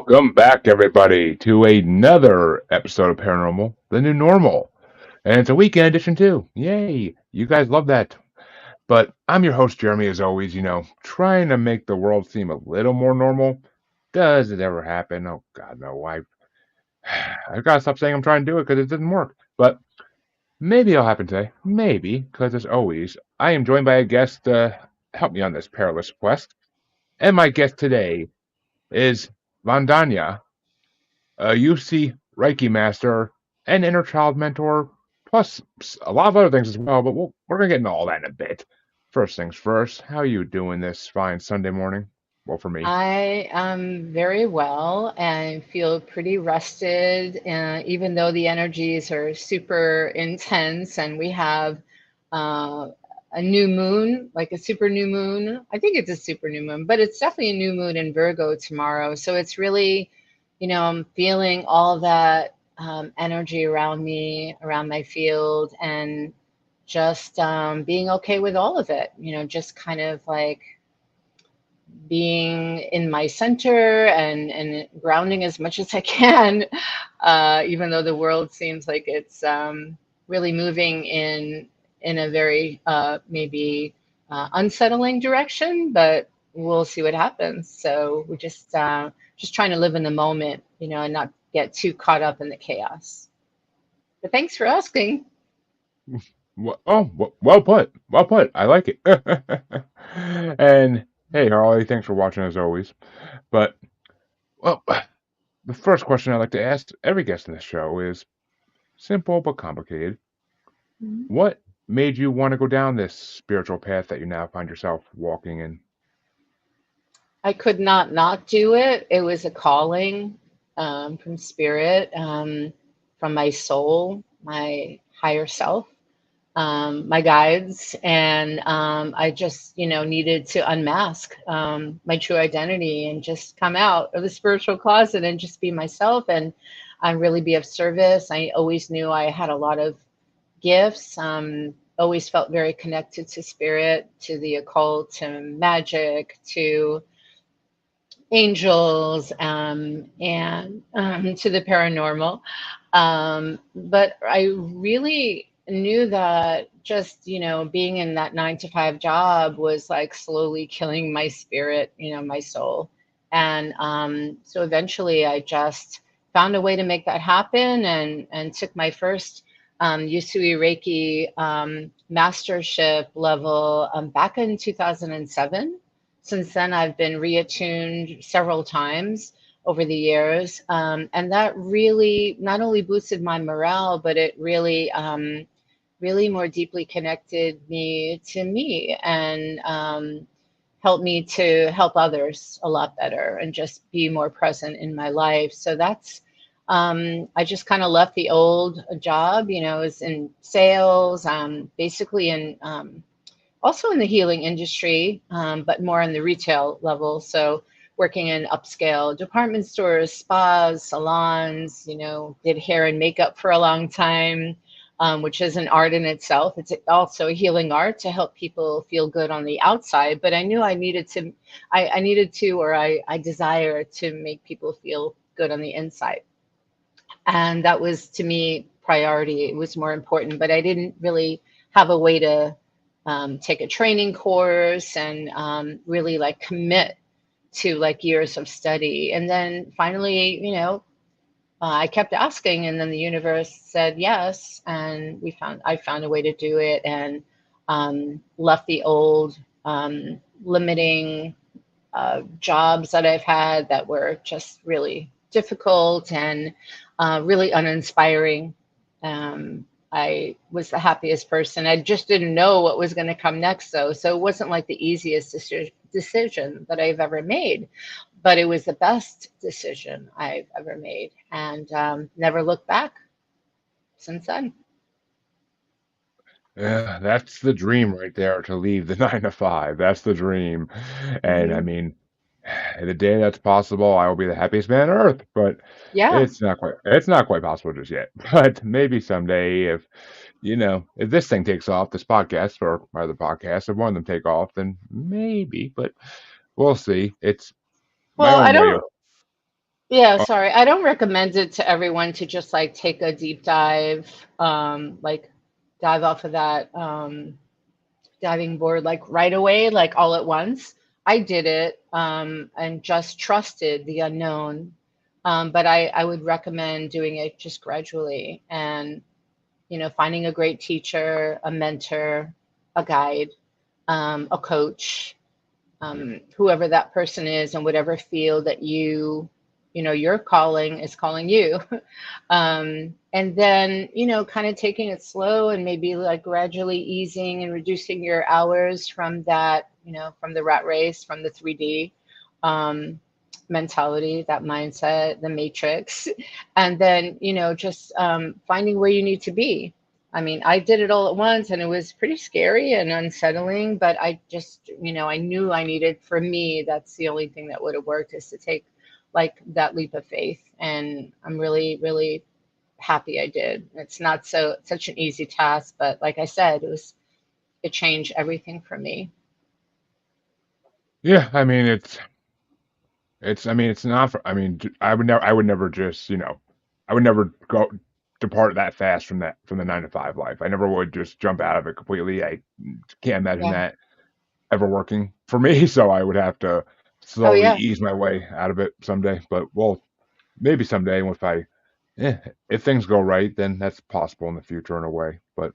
Welcome back, everybody, to another episode of Paranormal, the new normal. And it's a weekend edition, too. Yay! You guys love that. But I'm your host, Jeremy, as always, trying to make the world seem a little more normal. Does it ever happen? Oh, God, no. I've got to stop saying I'm trying to do it because it didn't work. But maybe it'll happen today. Maybe, because as always, I am joined by a guest to help me on this perilous quest. And my guest today is Vandana, a UC Reiki Master, and inner child mentor, plus a lot of other things as well. But we're going to get into all that in a bit. First things first, how are you doing this fine Sunday morning? Well, for me. I am very well and feel pretty rested, even though the energies are super intense and we have uh, a new moon, like a super new moon. I think it's a super new moon, but it's definitely a new moon in Virgo tomorrow. So it's really, I'm feeling all of that energy around me, around my field, and just being okay with all of it, just kind of like being in my center and grounding as much as I can, even though the world seems like it's really moving in a very maybe unsettling direction, but we'll see what happens. So we're just trying to live in the moment, and not get too caught up in the chaos. But thanks for asking. Well put. Well put. I like it. And hey, Harley, thanks for watching as always. But, well, the first question I like to ask every guest in this show is simple but complicated. What made you want to go down this spiritual path that you now find yourself walking in? I could not do it. It was a calling from spirit, from my soul, my higher self, my guides, and I just, needed to unmask my true identity and just come out of the spiritual closet and just be myself and really be of service. I always knew I had a lot of gifts. Always felt very connected to spirit, to the occult, to magic, to angels, and to the paranormal. But I really knew that just, being in that 9 to 5 job was like slowly killing my spirit, my soul. And so eventually I just found a way to make that happen and took my first Usui Reiki mastership level back in 2007. Since then, I've been reattuned several times over the years. And that really not only boosted my morale, but it really more deeply connected me and helped me to help others a lot better and just be more present in my life. So I just kind of left the old job, was in sales, basically in also in the healing industry, but more on the retail level. So working in upscale department stores, spas, salons, did hair and makeup for a long time, which is an art in itself. It's also a healing art to help people feel good on the outside. But I knew I needed to, or I desire to make people feel good on the inside. And that was to me priority. It was more important, but I didn't really have a way to take a training course and really like commit to like years of study. And then finally, I kept asking, and then the universe said yes, and I found a way to do it, and left the old limiting jobs that I've had that were just really difficult and really uninspiring. I was the happiest person. I just didn't know what was going to come next, though. So it wasn't like the easiest decision that I've ever made, but it was the best decision I've ever made, and never looked back since then. Yeah, that's the dream right there to leave the 9 to 5. That's the dream. And I Hmm. mean, the day that's possible, I will be the happiest man on earth. But Yeah. it's not quite possible just yet. But maybe someday if this thing takes off, this podcast or other podcasts, if one of them take off, then maybe, but we'll see. It's my Well, I own way of don't. Yeah, Oh, sorry. I don't recommend it to everyone to just like take a deep dive, like dive off of that diving board like right away, like all at once. I did it and just trusted the unknown. But I would recommend doing it just gradually and, finding a great teacher, a mentor, a guide, a coach, yeah. whoever that person is and whatever field that your calling is calling you. And then, kind of taking it slow and maybe like gradually easing and reducing your hours from that, from the rat race, from the 3D um, mentality, that mindset, the matrix. And then, just finding where you need to be. I mean, I did it all at once and it was pretty scary and unsettling, but I just, I knew I needed, for me, that's the only thing that would have worked is to take like that leap of faith. And I'm really, really happy I did. It's not such an easy task, but like I said, it changed everything for me. Yeah, I mean I mean it's not for, I mean I would never just, I would never go depart that fast from the 9 to 5 life. I never would just jump out of it completely. I can't imagine Yeah. that ever working for me, so I would have to Oh slowly yeah. ease my way out of it someday. But well, maybe someday if eh, if things go right, then that's possible in the future in a way. But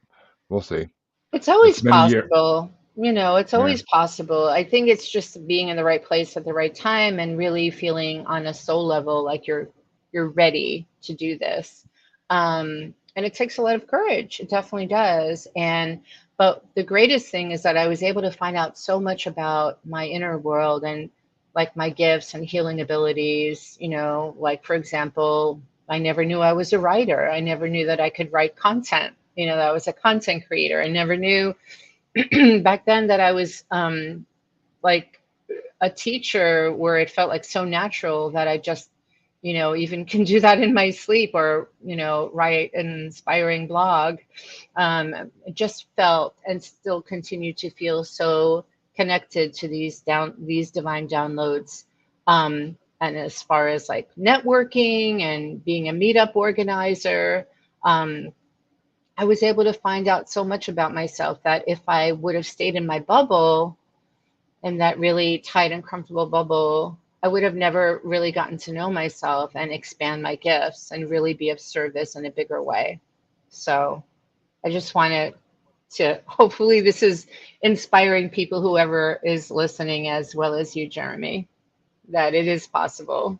we'll see. It's It's always been a year. possible. It's Yeah. always possible. I think it's just being in the right place at the right time and really feeling on a soul level like you're ready to do this. And it takes a lot of courage. It definitely does. And but the greatest thing is that I was able to find out so much about my inner world and like my gifts and healing abilities, like for example, I never knew I was a writer. I never knew that I could write content, that I was a content creator. I never knew back then that I was like a teacher where it felt like so natural that I just, even can do that in my sleep or, write an inspiring blog. It just felt and still continue to feel so connected to these divine downloads. And as far as like networking and being a meetup organizer, um, I was able to find out so much about myself that if I would have stayed in my bubble, in that really tight and comfortable bubble, I would have never really gotten to know myself and expand my gifts and really be of service in a bigger way. So I just wanted to, hopefully, this is inspiring people, whoever is listening, as well as you, Jeremy, that it is possible.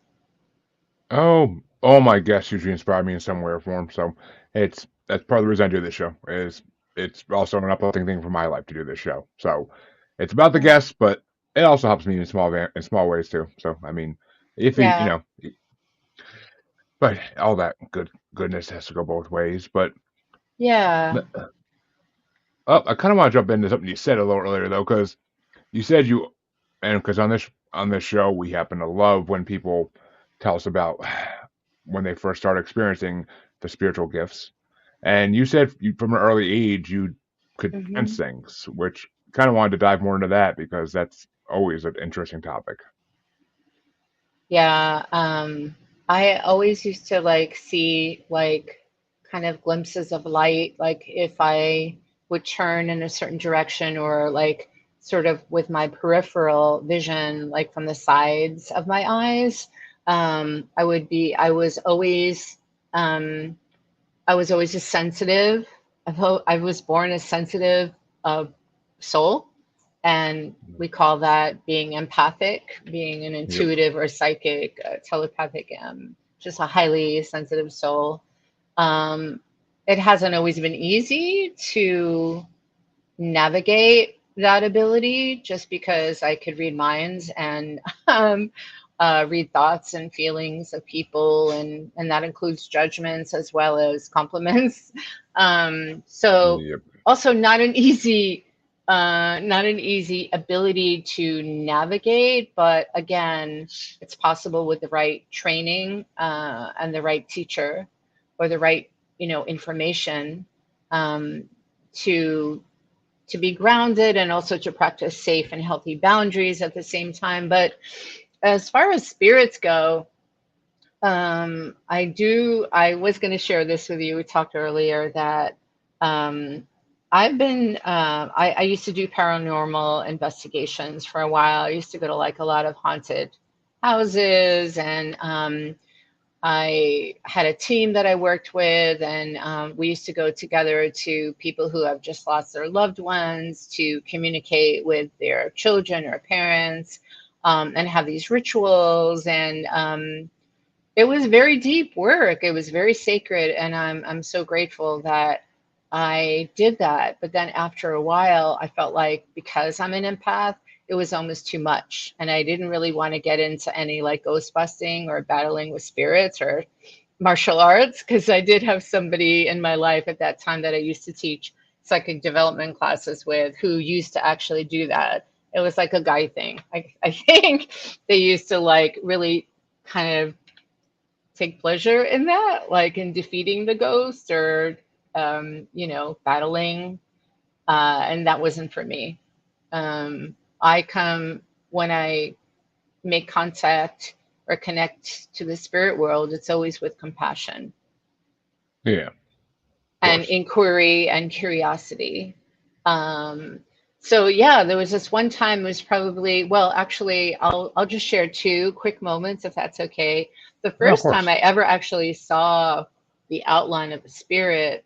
Oh my guests usually inspire me in some way or form. So that's part of the reason I do this show. Is it's also an uplifting thing for my life to do this show. So it's about the guests, but it also helps me in in small ways too. So I mean, if you Yeah. know, but all that goodness has to go both ways. But Yeah. oh, I kind of want to jump into something you said a little earlier though, because you said and because on this show we happen to love when people tell us about when they first start experiencing the spiritual gifts. And you said from an early age you could sense Hmm. things, which kind of wanted to dive more into that because that's always an interesting topic. Yeah, I always used to like see like kind of glimpses of light, like if I would turn in a certain direction or like sort of with my peripheral vision, like from the sides of my eyes, um, I was always a sensitive. I was born a sensitive uh, soul, and we call that being empathic, being an Yep. intuitive or psychic, telepathic, just a highly sensitive soul. Um, it hasn't always been easy to navigate that ability just because I could read minds and um, read thoughts and feelings of people, and that includes judgments as well as compliments. So Yep. also not an easy ability to navigate, but again, it's possible with the right training and the right teacher or the right information um, to be grounded and also to practice safe and healthy boundaries at the same time. But as far as spirits go, I do. I was going to share this with you. We talked earlier that um, I've been. I used to do paranormal investigations for a while. I used to go to like a lot of haunted houses, and I had a team that I worked with, and we used to go together to people who have just lost their loved ones to communicate with their children or parents, and have these rituals and. It was very deep work. It was very sacred, and I'm so grateful that I did that. But then after a while, I felt like because I'm an empath, it was almost too much, and I didn't really want to get into any like ghost busting or battling with spirits or martial arts because I did have somebody in my life at that time that I used to teach psychic development classes with who used to actually do that. It was like a guy thing. I think they used to like really kind of take pleasure in that, like in defeating the ghost or, battling. And that wasn't for me. I come when I make contact or connect to the spirit world, it's always with compassion Yeah, of and course. inquiry and curiosity. Um, so yeah, there was this one time it was probably well, actually, I'll just share two quick moments if that's okay. The No, of first time course. I ever actually saw the outline of a spirit,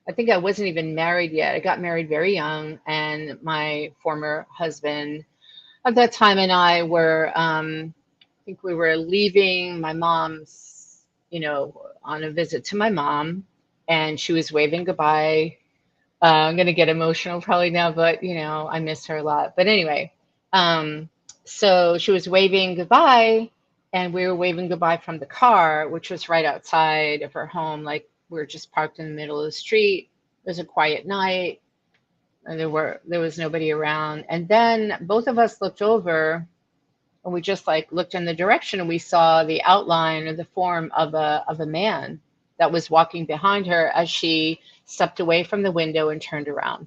I think I wasn't even married yet. I got married very young, and my former husband at that time and I were, I think we were leaving my mom's, on a visit to my mom, and she was waving goodbye. I'm gonna get emotional probably now, but I miss her a lot. But anyway, um, so she was waving goodbye, and we were waving goodbye from the car, which was right outside of her home. Like we were just parked in the middle of the street. It was a quiet night, and there was nobody around. And then both of us looked over, and we just like looked in the direction, and we saw the outline or the form of a man that was walking behind her as she stepped away from the window and turned around.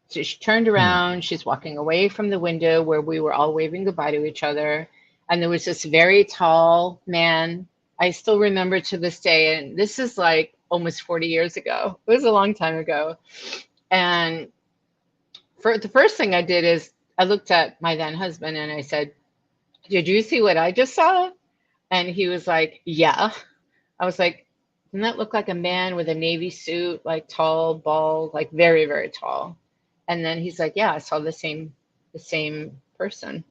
So she turned Hmm. around, she's walking away from the window where we were all waving goodbye to each other, and there was this very tall man. I still remember to this day, and this is like almost 40 years ago. It was a long time ago. And for the first thing I did is I looked at my then husband and I said, "Did you see what I just saw?" And he was like, "Yeah." I was like, "Doesn't that look like a man with a navy suit, like tall, bald, like very, very tall?" And then he's like, "Yeah, I saw the same person."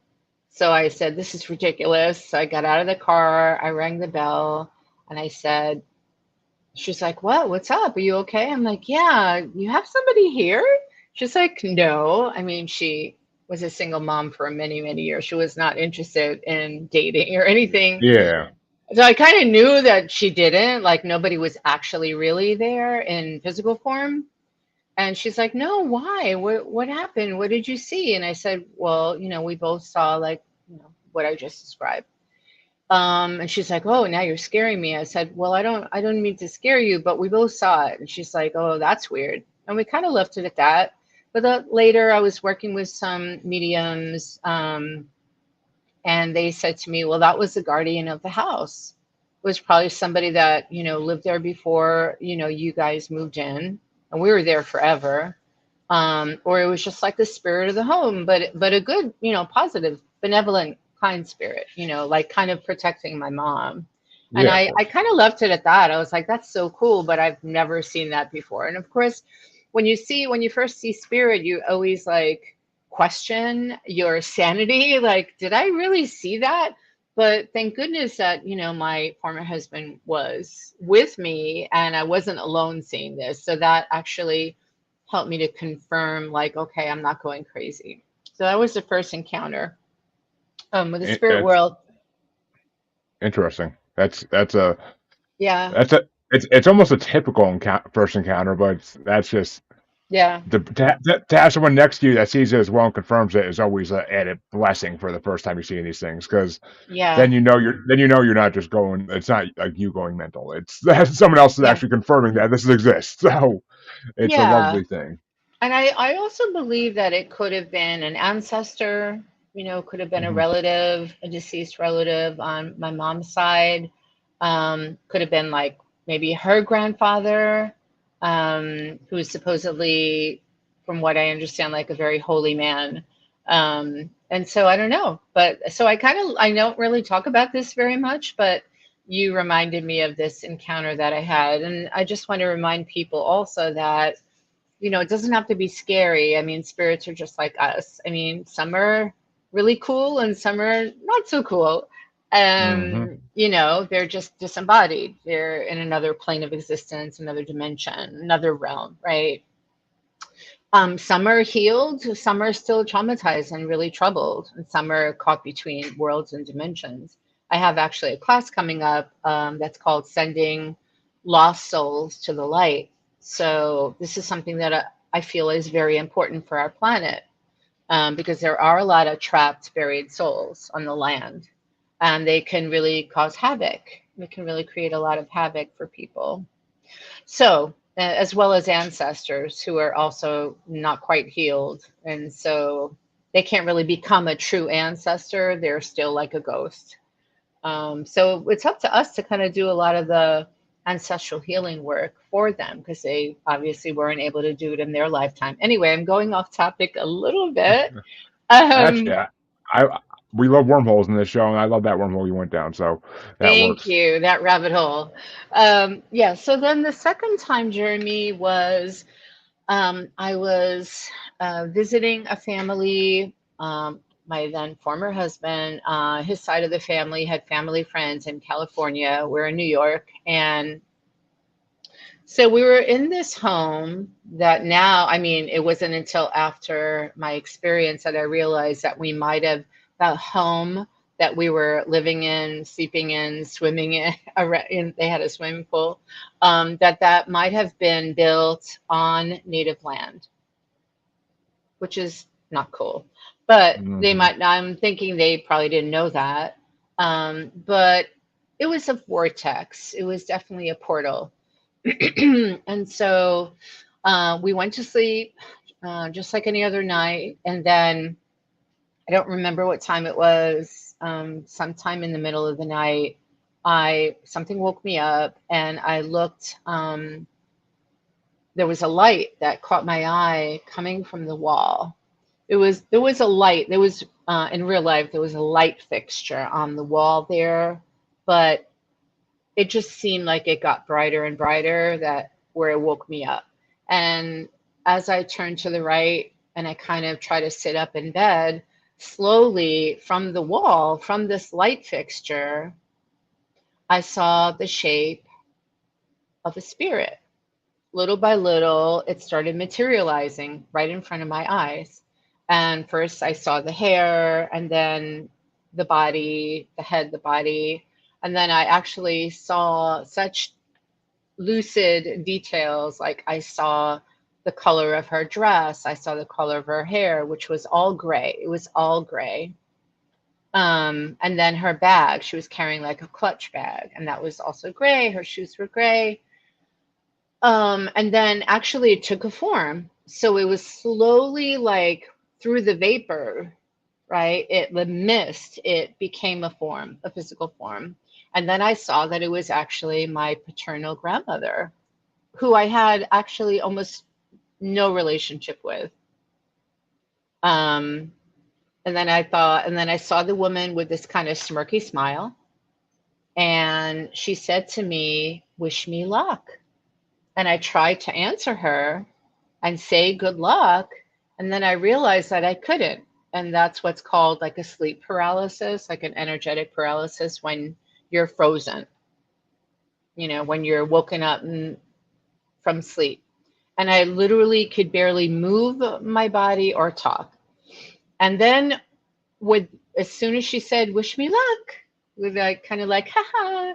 So I said, "This is ridiculous." So I got out of the car, I rang the bell, and I said, she's like, "What? What's up? Are you okay?" I'm like, "Yeah, you have somebody here?" She's like, "No." I mean, she was a single mom for many, many years. She was not interested in dating or anything. Yeah. So I kind of knew that she didn't, like nobody was actually really there in physical form. And she's like, "No, why? What happened? What did you see?" And I said, "Well, we both saw like, what I just described." And she's like, "Oh, now you're scaring me." I said, "Well, I don't mean to scare you, but we both saw it." And she's like, "Oh, that's weird." And we kind of left it at that. But later I was working with some mediums, and they said to me, "Well, that was the guardian of the house. It was probably somebody that, lived there before, you guys moved in, and we were there forever. Or it was just like the spirit of the home, but a good, positive, benevolent, kind spirit, like kind of protecting my mom." And Yeah, of I course. kind of left it at that. I was like, "That's so cool, but I've never seen that before." And of course, when you first see spirit, you always like question your sanity. Like, did I really see that? But thank goodness that, my former husband was with me and I wasn't alone seeing this. So that actually helped me to confirm, like, okay, I'm not going crazy. So that was the first encounter with the spirit That's world. interesting. Yeah, It's almost a typical first encounter, but that's just yeah, to have someone next to you that sees it as well and confirms it is always an added blessing for the first time you're seeing these things, because yeah, then you know you're not just going. It's not like you going mental. It's that someone else is yeah, actually confirming that this exists. So it's a yeah. lovely thing. And I also believe that it could have been an ancestor. Could have been a Hmm. relative, a deceased relative on my mom's side. Could have been like maybe her grandfather, who is supposedly, from what I understand, like a very holy man. And so I don't know, but so I don't really talk about this very much, but you reminded me of this encounter that I had. And I just want to remind people also that, it doesn't have to be scary. I mean, spirits are just like us. I mean, some are really cool and some are not so cool. Hmm. They're just disembodied. They're in another plane of existence, another dimension, another realm, right? Some are healed, some are still traumatized and really troubled, and some are caught between worlds and dimensions. I have actually a class coming up that's called Sending Lost Souls to the Light. So, this is something that I feel is very important for our planet, because there are a lot of trapped, buried souls on the land, and they can really cause havoc. They can really create a lot of havoc for people. So, as well as ancestors who are also not quite healed. And so they can't really become a true ancestor. They're still like a ghost. So it's up to us to kind of do a lot of the ancestral healing work for them because they obviously weren't able to do it in their lifetime. Anyway, I'm going off topic a little bit. Actually, Um, we love wormholes in this show, and I love that wormhole you went down. So that Thank works. you, that rabbit hole. Yeah, so then the second time, Jeremy, was I was visiting a family. My then former husband, his side of the family had family friends in California. We're in New York. And so we were in this home that now, I mean, it wasn't until after my experience that I realized that we might have, that home that we were living in, sleeping in, swimming in, they had a swimming pool, that might have been built on native land, which is not cool. But they Hmm. might, I'm thinking they probably didn't know that. But it was a vortex, it was definitely a portal. And so we went to sleep just like any other night. And then I don't remember what time it was, sometime in the middle of the night. Something woke me up and I looked. There was a light that caught my eye coming from the wall. There was a light. There was in real life there was a light fixture on the wall there, but it just seemed like it got brighter and brighter, that where it woke me up. And as I turned to the right and I kind of try to sit up in bed, slowly from the wall, from this light fixture, I saw the shape of a spirit. Little by little, it started materializing right in front of my eyes. And first, I saw the hair, and then the body, the head, the body. And then I actually saw such lucid details. Like I saw the color of her dress, I saw the color of her hair, which was all gray. It was all gray. And then her bag, she was carrying like a clutch bag, and that was also gray. Her shoes were gray. And then actually it took a form. So it was slowly like through the vapor, right? The mist, it became a form, a physical form. And then I saw that it was actually my paternal grandmother, who I had actually almost no relationship with. Um, and then I saw the woman with this kind of smirky smile. And she said to me, "Wish me luck." And I tried to answer her and say good luck. And then I realized that I couldn't. And that's what's called like a sleep paralysis, like an energetic paralysis when you're frozen, when you're woken up from sleep. And I literally could barely move my body or talk. And then with as soon as she said, "Wish me luck," with that kind of like, haha,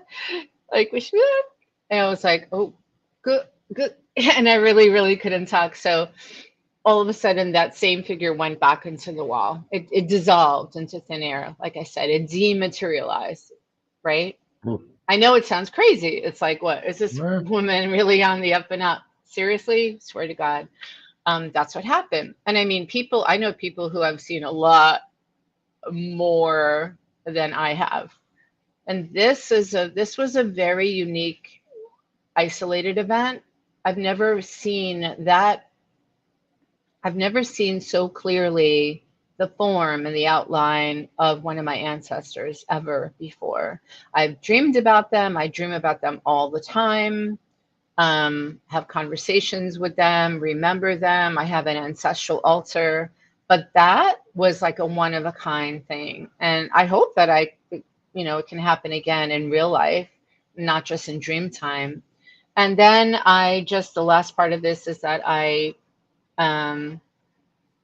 like wish me luck. And I was like, oh, good, good. And I really, really couldn't talk. So all of a sudden that same figure went back into the wall. It dissolved into thin air. Like I said, it dematerialized, right? Ooh. I know it sounds crazy. It's like, what is this Eh. woman really on the up and up? Seriously? Swear to God. That's what happened. And I mean, I know people who have seen a lot. more than I have. And this was a very unique isolated event. I've never seen that. I've never seen so clearly the form and the outline of one of my ancestors ever before. I've dreamed about them. I dream about them all the time. Have conversations with them, remember them. I have an ancestral altar, but that was like a one of a kind thing. And I hope that it can happen again in real life, not just in dream time. And then the last part of this is that I um,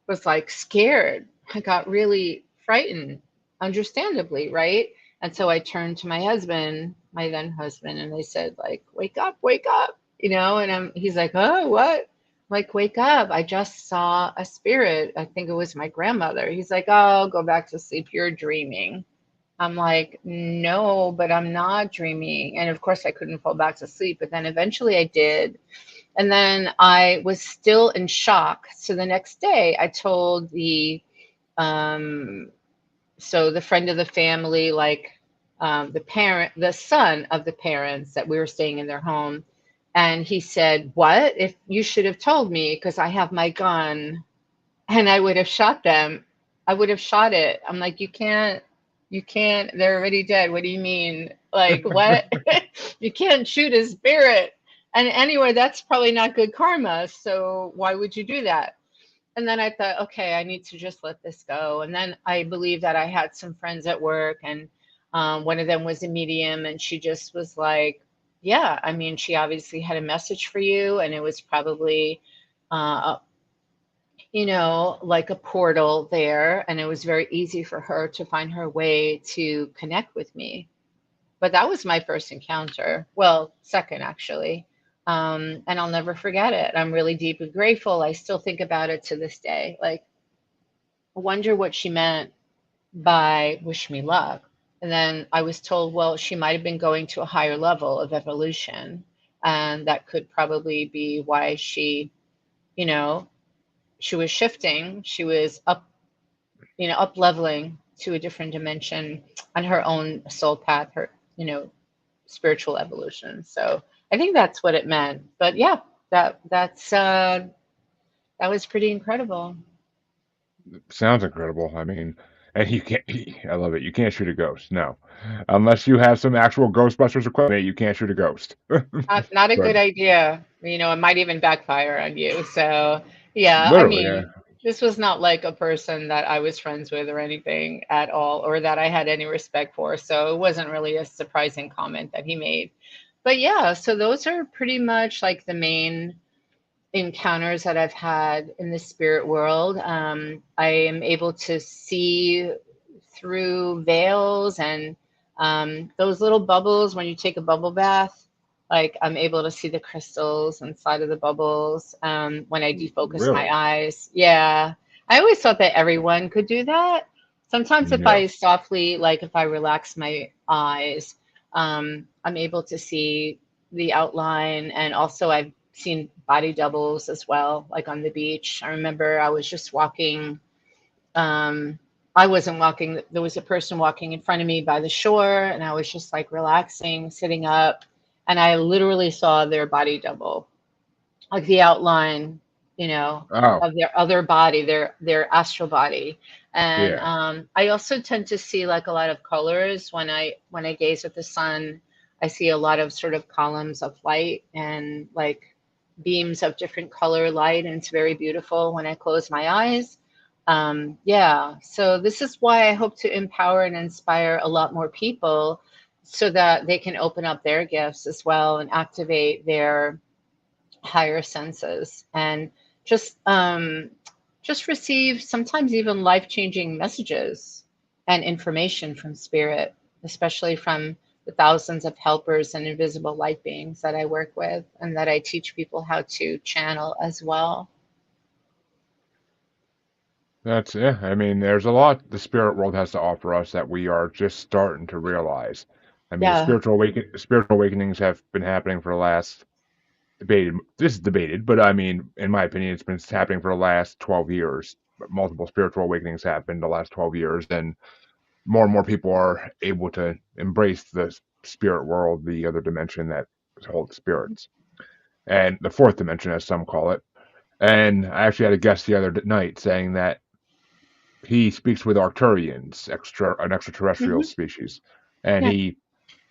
was like scared. I got really frightened, understandably, right? And so I turned to my husband, my then husband, and I said, like, wake up, and he's like, oh, what? I'm like, wake up. I just saw a spirit. I think it was my grandmother. He's like, oh, go back to sleep. You're dreaming. I'm like, no, but I'm not dreaming. And of course, I couldn't fall back to sleep. But then eventually I did. And then I was still in shock. So the next day, I told um, the friend of the family, like the son of the parents that we were staying in their home. And he said, what? If you should have told me, because I have my gun and I would have shot them. I would have shot it. I'm like, you can't, they're already dead. What do you mean? Like, what? You can't shoot a spirit. And anyway, that's probably not good karma. So why would you do that? And then I thought, okay, I need to just let this go. And then I believe that I had some friends at work, and one of them was a medium, and she just was like, yeah, I mean, she obviously had a message for you, and it was probably uh, like a portal there. And it was very easy for her to find her way to connect with me. But that was my first encounter. Well, second, actually. And I'll never forget it. I'm really deeply grateful. I still think about it to this day. Like, I wonder what she meant by wish me luck. And then I was told, well, she might have been going to a higher level of evolution. And that could probably be why you know, she was shifting. She was up leveling to a different dimension on her own soul path, her, spiritual evolution. So I think that's what it meant. But yeah, that was pretty incredible. Sounds incredible. I mean, and you can't. I love it. You can't shoot a ghost. No, unless you have some actual Ghostbusters equipment, you can't shoot a ghost. Not a But good idea. It might even backfire on you. So yeah, I literally, yeah. mean, this was not like a person that I was friends with or anything at all, or that I had any respect for. So it wasn't really a surprising comment that he made. But yeah, so those are pretty much like the main encounters that I've had in the spirit world. I am able to see through veils and those little bubbles when you take a bubble bath. Like, I'm able to see the crystals inside of the bubbles when I defocus my Really? eyes. Yeah. I always thought that everyone could do that. Sometimes if No. I softly, like if I relax my eyes, I'm able to see the outline. And also I've seen body doubles as well, like on the beach. I remember I was just walking. Um, I wasn't walking. There was a person walking in front of me by the shore, and I was just like relaxing, sitting up, and I literally saw their body double, like the outline, Oh, of their other body, their astral body. And yeah. I also tend to see like a lot of colors when I gaze at the sun. I see a lot of sort of columns of light and like beams of different color light, and it's very beautiful when I close my eyes. Yeah, so this is why I hope to empower and inspire a lot more people so that they can open up their gifts as well and activate their higher senses, and just um, just receive sometimes even life-changing messages and information from spirit, especially from the thousands of helpers and invisible light beings that I work with and that I teach people how to channel as well. That's yeah. I mean, there's a lot the spirit world has to offer us that we are just starting to realize. I mean, Yeah. spiritual awakenings have been happening for the last debated. This is debated, but I mean, in my opinion, it's been happening for the last 12 years. multiple spiritual awakenings happened the last 12 years, and more people are able to embrace the spirit world, the other dimension that holds spirits, and the fourth dimension, as some call it. And I actually had a guest the other night saying that he speaks with Arcturians, an extraterrestrial Hmm. species, and Yeah.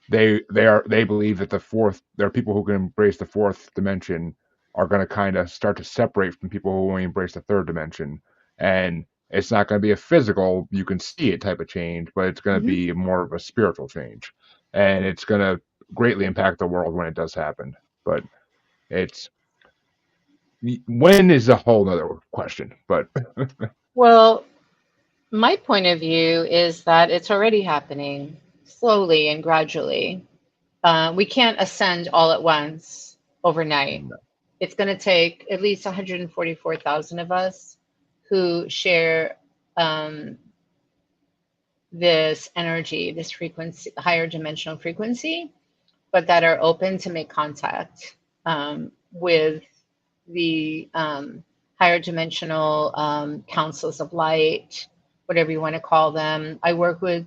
they believe that there are people who can embrace the fourth dimension are going to kind of start to separate from people who only embrace the third dimension, and it's not going to be a physical, you can see it type of change, but it's going to Hmm. be more of a spiritual change, and it's going to greatly impact the world when it does happen. But it's when is a whole other question. But Well, my point of view is that it's already happening slowly and gradually. We can't ascend all at once overnight. It's going to take at least 144,000 of us who share um, this energy, this frequency, higher dimensional frequency, but that are open to make contact with the higher dimensional councils of light, whatever you want to call them. I work with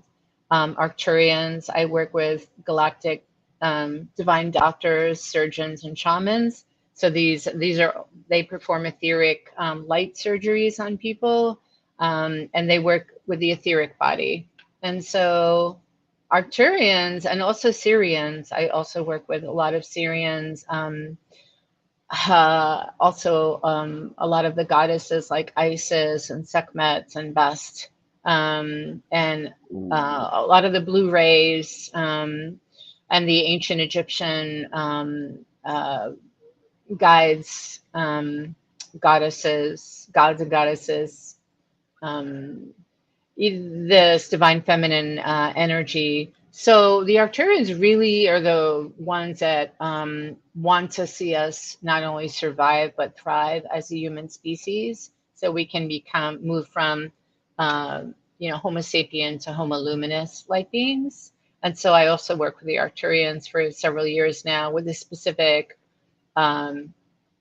Arcturians. I work with galactic divine doctors, surgeons, and shamans. So these are they perform etheric light surgeries on people, and they work with the etheric body. And so Arcturians and also Syrians. I also work with a lot of Syrians. Also, a lot of the goddesses like Isis and Sekhmet and Best, and a lot of the blue rays, and the ancient Egyptian guides, goddesses, gods and goddesses. Um, this divine feminine energy. So the Arcturians really are the ones that want to see us not only survive but thrive as a human species, so we can move from uh, Homo sapien to Homo luminous light beings. And so I also work with the Arcturians for several years now with a specific um,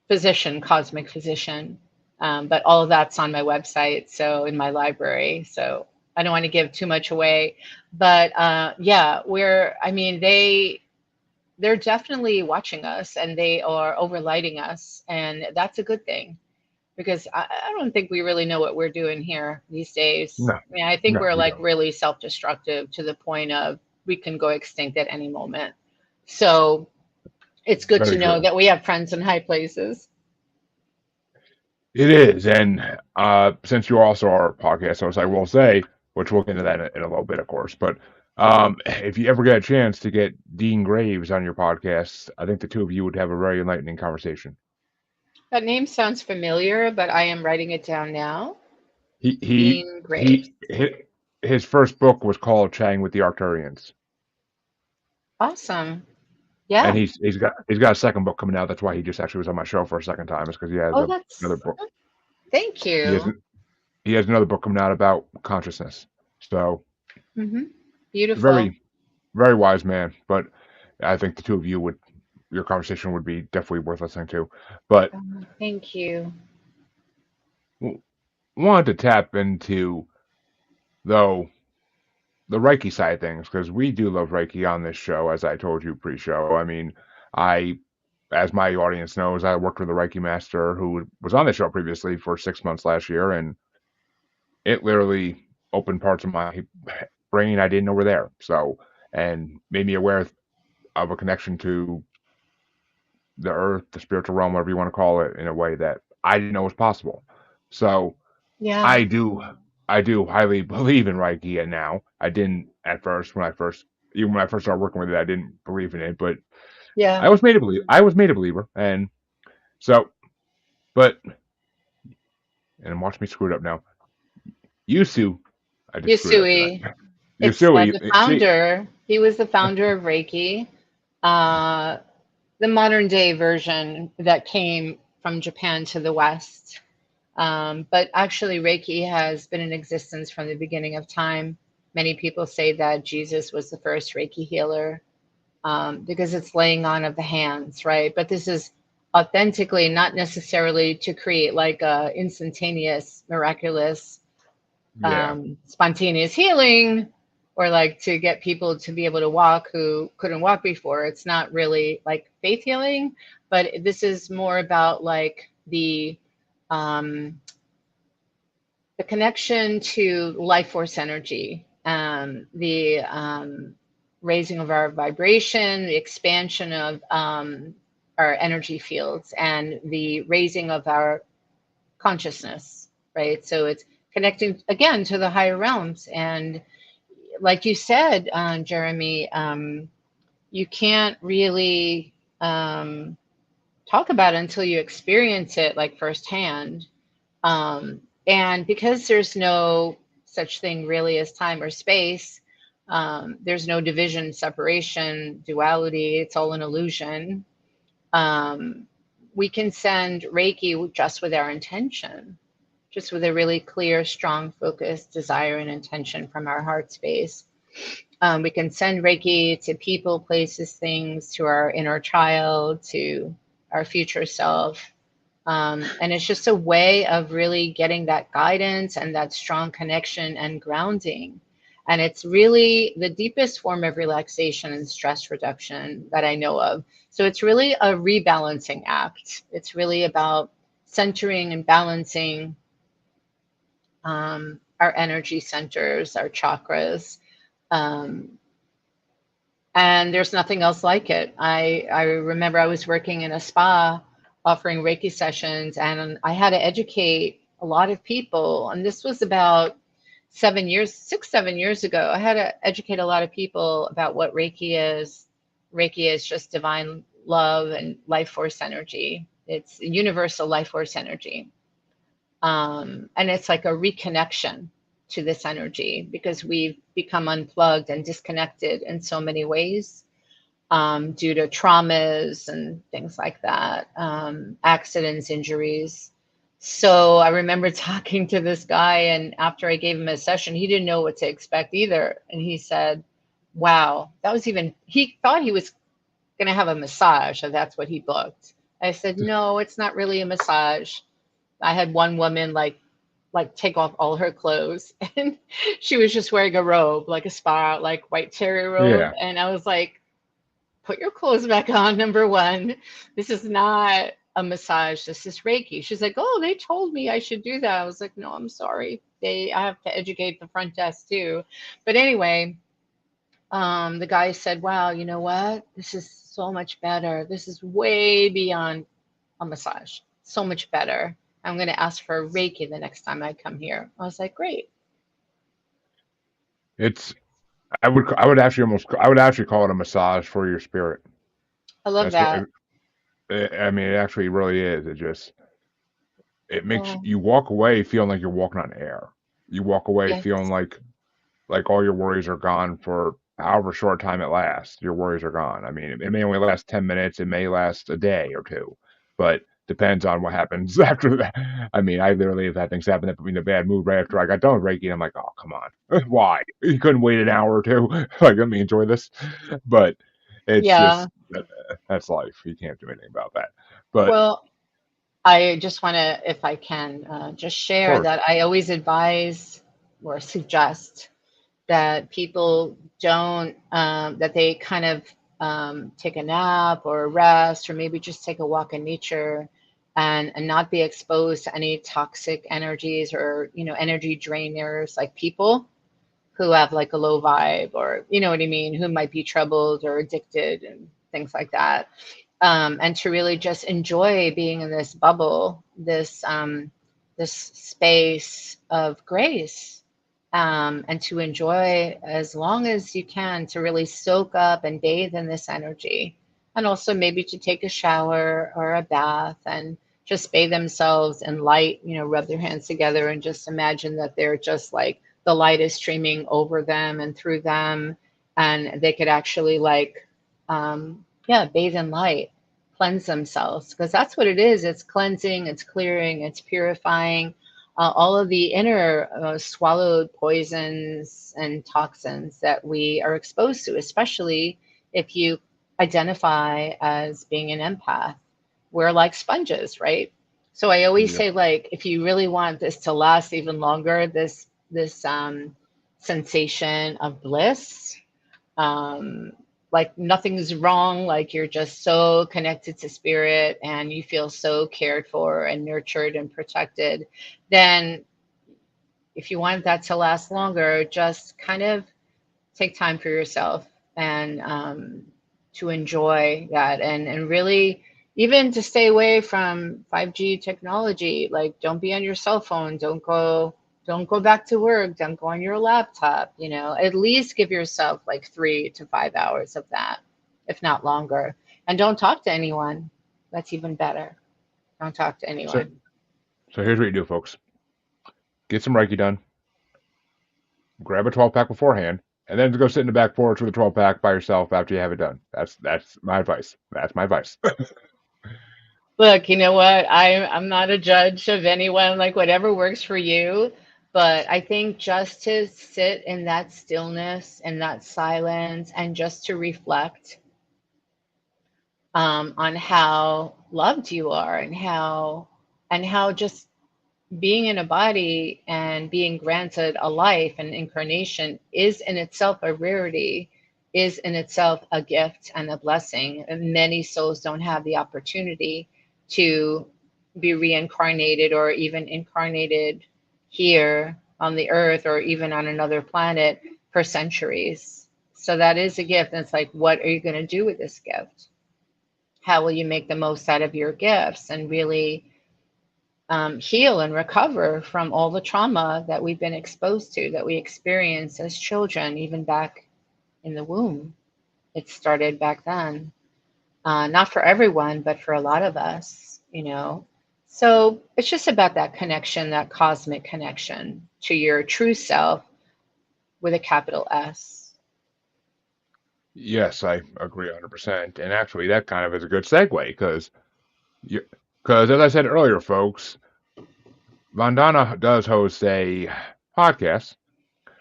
physician, cosmic physician. But all of that's on my website, so in my library. So I don't want to give too much away, but yeah, I mean, they're definitely watching us and they are overlighting us, and that's a good thing because I don't think we really know what we're doing here these days. no, I mean, I think no, we're we like don't. really self-destructive to the point of we can go extinct at any moment. So it's good to Very know true. that we have friends in high places. It is, and since you also are a podcast host, I will say, which we'll get into that in a little bit, of course. But if you ever get a chance to get Dean Graves on your podcast, I think the two of you would have a very enlightening conversation. That name sounds familiar, but I am writing it down now. He he Dean Graves. he. His first book was called "Chatting with the Arcturians," Awesome. and Yeah. he's got a second book coming out. That's why he just actually was on my show for a second time. Is because he has Oh, another book. thank He has you. he has another book coming out about consciousness. So Hmm. Beautiful. very very wise man. But I think the two of you would your conversation would be definitely worth listening to. But Thank you. wanted to tap into though the Reiki side of things because we do love Reiki on this show, as I told you pre-show. I mean, I, as my audience knows, I worked with a Reiki master who was on the show previously for 6 months last year, and it literally opened parts of my brain I didn't know were there. So, and made me aware of a connection to the earth, the spiritual realm, whatever you want to call it, in a way that I didn't know was possible. So, Yeah. I do, I do highly believe in Reiki, and now I didn't at first even when I first started working with it, I didn't believe in it, but Yeah. I was made a believer, and so, but and watch me screw it up now. Yusu, I just screwed it up, didn't Usui. I? It's Yusui, the see, founder. He was the founder of Reiki, uh, the modern day version that came from Japan to the West. But actually, Reiki has been in existence from the beginning of time. Many people say that Jesus was the first Reiki healer because it's laying on of the hands, right? But this is authentically, not necessarily to create like a instantaneous, miraculous, Yeah. spontaneous healing, or like to get people to be able to walk who couldn't walk before. It's not really like faith healing, but this is more about like um, the connection to life force energy, the raising of our vibration, the expansion of our energy fields, and the raising of our consciousness, right? So it's connecting again to the higher realms. And like you said, Jeremy, you can't really talk about it until you experience it like firsthand. And because there's no such thing really as time or space, there's no division, separation, duality, it's all an illusion. Um, we can send Reiki just with our intention, just with a really clear, strong, focused desire and intention from our heart space. We can send Reiki to people, places, things, to our inner child, to our future self. And it's just a way of really getting that guidance and that strong connection and grounding. And it's really the deepest form of relaxation and stress reduction that I know of. So it's really a rebalancing act. It's really about centering and balancing our energy centers, our chakras. Um, and there's nothing else like it. I remember I was working in a spa offering Reiki sessions, and I had to educate a lot of people. And this was about 7 years, 6, 7 years ago. I had to educate a lot of people about what Reiki is. Reiki is just divine love and life force energy. It's universal life force energy. And it's like a reconnection to this energy because we've become unplugged and disconnected in so many ways, due to traumas and things like that, accidents, injuries. So I remember talking to this guy, and after I gave him a session, he didn't know what to expect either. And he said, wow, that was even, he thought he was going to have a massage, so that's what he booked. I said, no, it's not really a massage. I had one woman like take off all her clothes and she was just wearing a robe, like a spa, like white terry robe. Yeah. And I was like, put your clothes back on, number one. This is not a massage, this is Reiki. She's like, oh, they told me I should do that. I was like, no, I'm sorry. I have to educate the front desk too. But anyway, the guy said, wow, you know what? This is so much better. This is way beyond a massage. So much better. I'm going to ask for Reiki the next time I come here. I was like, great. It's I would actually call it a massage for your spirit. I love That's what that. I mean. It actually really is. It makes Well, you walk away feeling like you're walking on air. You walk away feeling yes. like all your worries are gone for however short time it lasts. Your worries are gone. I mean, it may only last 10 minutes. It may last a day or two, but depends on what happens after that. I mean, I literally have had things happen that put me in a bad mood right after I got done with Reiki. And I'm like, oh, come on. Why? You couldn't wait an hour or two? Like, let me enjoy this. But it's Yeah. just, that's life. You can't do anything about that. But of Well, I just want to, if I can, just share course, that I always advise or suggest that people don't, that they kind of take a nap or a rest or maybe just take a walk in nature and not be exposed to any toxic energies or, energy drainers like people who have like a low vibe or, you know what I mean, who might be troubled or addicted and things like that. And to really just enjoy being in this bubble, this space of grace, and to enjoy as long as you can to really soak up and bathe in this energy, and also maybe to take a shower or a bath and just bathe themselves in light, rub their hands together and just imagine that they're just like the light is streaming over them and through them, and they could actually like, yeah, bathe in light, cleanse themselves, because that's what it is. It's cleansing, it's clearing, it's purifying all of the inner swallowed poisons and toxins that we are exposed to, especially if you identify as being an empath. we're like sponges, right? So I always Yep. say, like, if you really want this to last even longer, this sensation of bliss, um, like nothing's wrong, like you're just so connected to spirit and you feel so cared for and nurtured and protected, then if you want that to last longer, just kind of take time for yourself and to enjoy that, and really even to stay away from 5G technology. Like, don't be on your cell phone, don't go back to work, don't go on your laptop, at least give yourself like 3 to 5 hours of that, if not longer. And don't talk to anyone. That's even better. Don't talk to So, anyone. so here's what you do, folks. Get some Reiki done. Grab a 12 pack beforehand, and then go sit in the back porch with a 12 pack by yourself after you have it done. That's my advice. That's my advice. Look, you know what? I'm not a judge of anyone, like whatever works for you. But I think just to sit in that stillness and that silence and just to reflect on how loved you are, and how just being in a body and being granted a life and incarnation is in itself a rarity, is in itself a gift and a blessing. And many souls don't have the opportunity to be reincarnated or even incarnated here on the earth or even on another planet for centuries. So that is a gift. And it's like, what are you going to do with this gift? How will you make the most out of your gifts and really heal and recover from all the trauma that we've been exposed to, that we experienced as children, even back in the womb? It started back then. Not for everyone, but for a lot of us. So it's just about that connection, that cosmic connection to your true self with a capital S. Yes, I agree 100%. And actually, that kind of is a good segue because as I said earlier, folks, Vandana does host a podcast,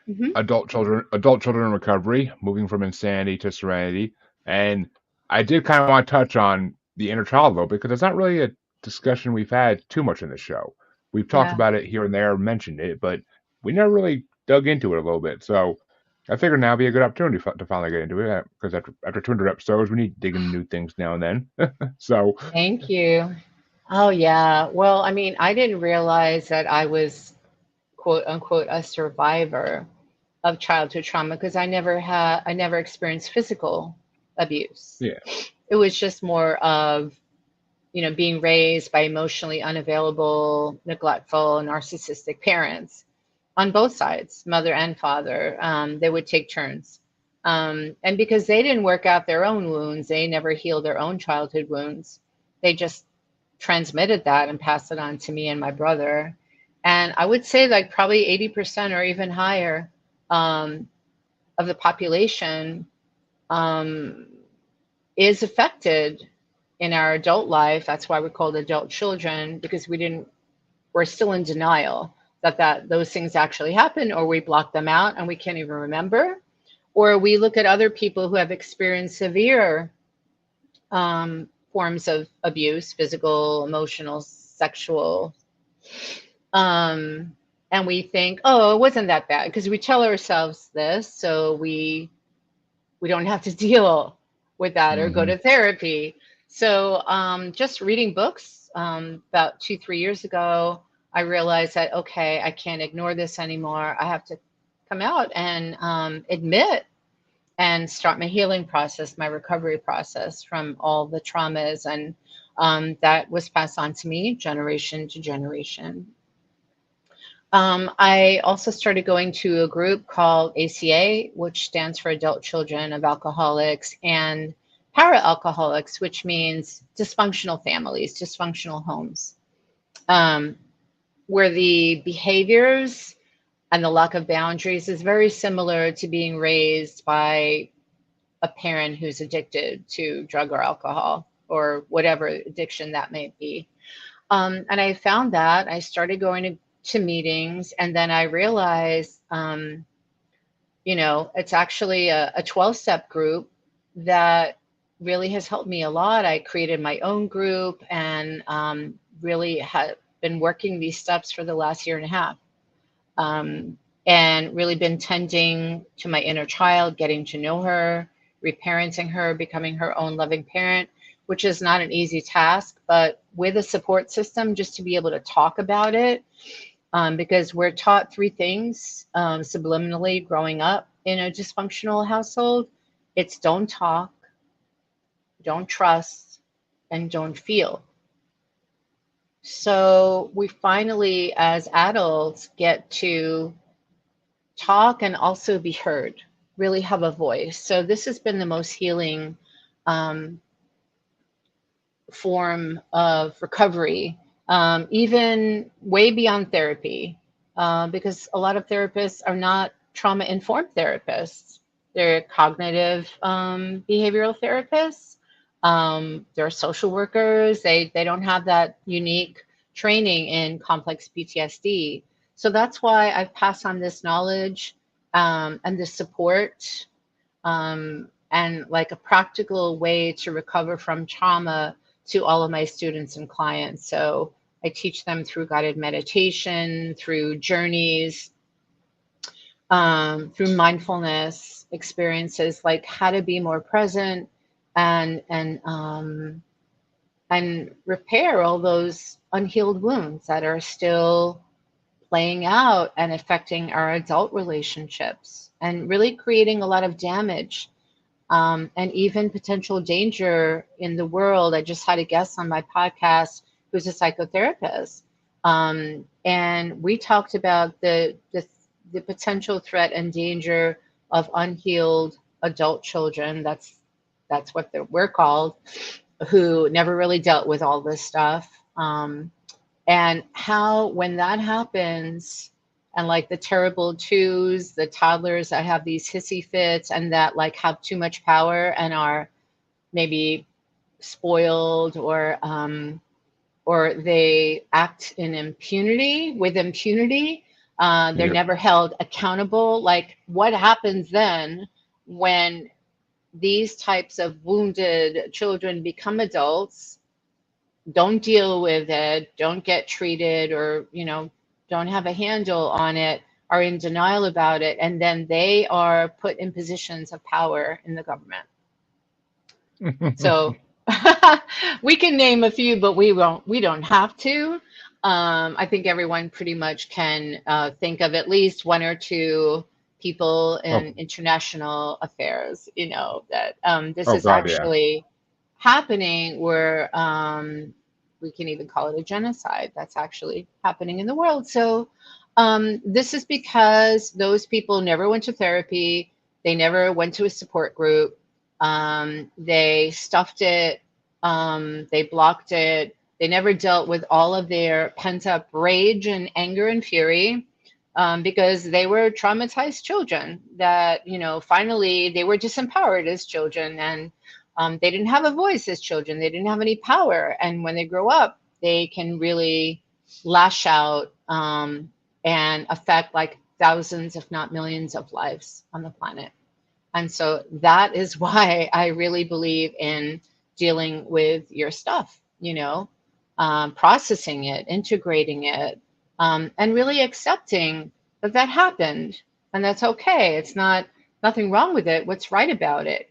Hmm. adult children in recovery, moving from insanity to serenity. And I did kind of want to touch on the inner child though, because it's not really a discussion we've had too much in the show. We've talked Yeah. about it here and there, mentioned it, but we never really dug into it a little bit. So I figured now would be a good opportunity to finally get into it because after 200 episodes, we need to dig into new things now and then. So Thank you. Oh, yeah. Well, I mean, I didn't realize that I was, quote unquote, a survivor of childhood trauma because I never experienced physical abuse. yeah, It was just more of, being raised by emotionally unavailable, neglectful, narcissistic parents on both sides, mother and father. They would take turns. And because they didn't work out their own wounds, they never healed their own childhood wounds. They just transmitted that and passed it on to me and my brother. And I would say like probably 80% or even higher um, of the population um, is affected in our adult life. That's why we're called adult children, because we're still in denial that those things actually happen, or we block them out and we can't even remember, or we look at other people who have experienced severe forms of abuse, physical, emotional, sexual, um, and we think, oh, it wasn't that bad, because we tell ourselves this, so we don't have to deal with that or go hmm to therapy. So just reading books about 2, 3 years ago, I realized that, okay, I can't ignore this anymore. I have to come out and admit and start my healing process, my recovery process from all the traumas. And that was passed on to me generation to generation. I also started going to a group called ACA, which stands for Adult Children of Alcoholics, and Para Alcoholics, which means dysfunctional families, dysfunctional homes, um, where the behaviors and the lack of boundaries is very similar to being raised by a parent who's addicted to drug or alcohol or whatever addiction that may be. And I found that I started going to meetings, and then I realized, it's actually a 12-step group that really has helped me a lot. I created my own group and really have been working these steps for the last year and a half. Um, and really been tending to my inner child, getting to know her, reparenting her, becoming her own loving parent, which is not an easy task, but with a support system, just to be able to talk about it, because we're taught three things subliminally growing up in a dysfunctional household. It's don't talk, don't trust, and don't feel. So we finally, as adults, get to talk and also be heard, really have a voice. So this has been the most healing um, form of recovery, even way beyond therapy, because a lot of therapists are not trauma informed therapists. They're cognitive behavioral therapists. They're social workers. They don't have that unique training in complex PTSD. So that's why I've passed on this knowledge and this support and like a practical way to recover from trauma to all of my students and clients. So I teach them through guided meditation, through journeys, through mindfulness experiences, like how to be more present and and um, and repair all those unhealed wounds that are still playing out and affecting our adult relationships and really creating a lot of damage and even potential danger in the world. I just had a guest on my podcast who's a psychotherapist, and we talked about the potential threat and danger of unhealed adult children. That's what we're called, who never really dealt with all this stuff. And how, when that happens, and like the terrible twos, the toddlers that have these hissy fits and that like have too much power and are maybe spoiled or they act in impunity with impunity. They're Yep. never held accountable. Like, what happens then when these types of wounded children become adults, don't deal with it, don't get treated, or, don't have a handle on it, are in denial about it, and then they are put in positions of power in the government. So we can name a few, but we don't have to. I think everyone pretty much can think of at least one or two people Oh, in international affairs, that this oh is God, yeah. actually happening, where we can even call it a genocide that's actually happening in the world. So this is because those people never went to therapy, they never went to a support group, they stuffed it, they blocked it, they never dealt with all of their pent up rage and anger and fury. Because they were traumatized children that, finally they were disempowered as children, and they didn't have a voice as children. They didn't have any power. And when they grow up, they can really lash out and affect like thousands, if not millions, of lives on the planet. And so that is why I really believe in dealing with your stuff, processing it, integrating it, and really accepting that that happened and that's okay. It's not nothing wrong with it. What's right about it.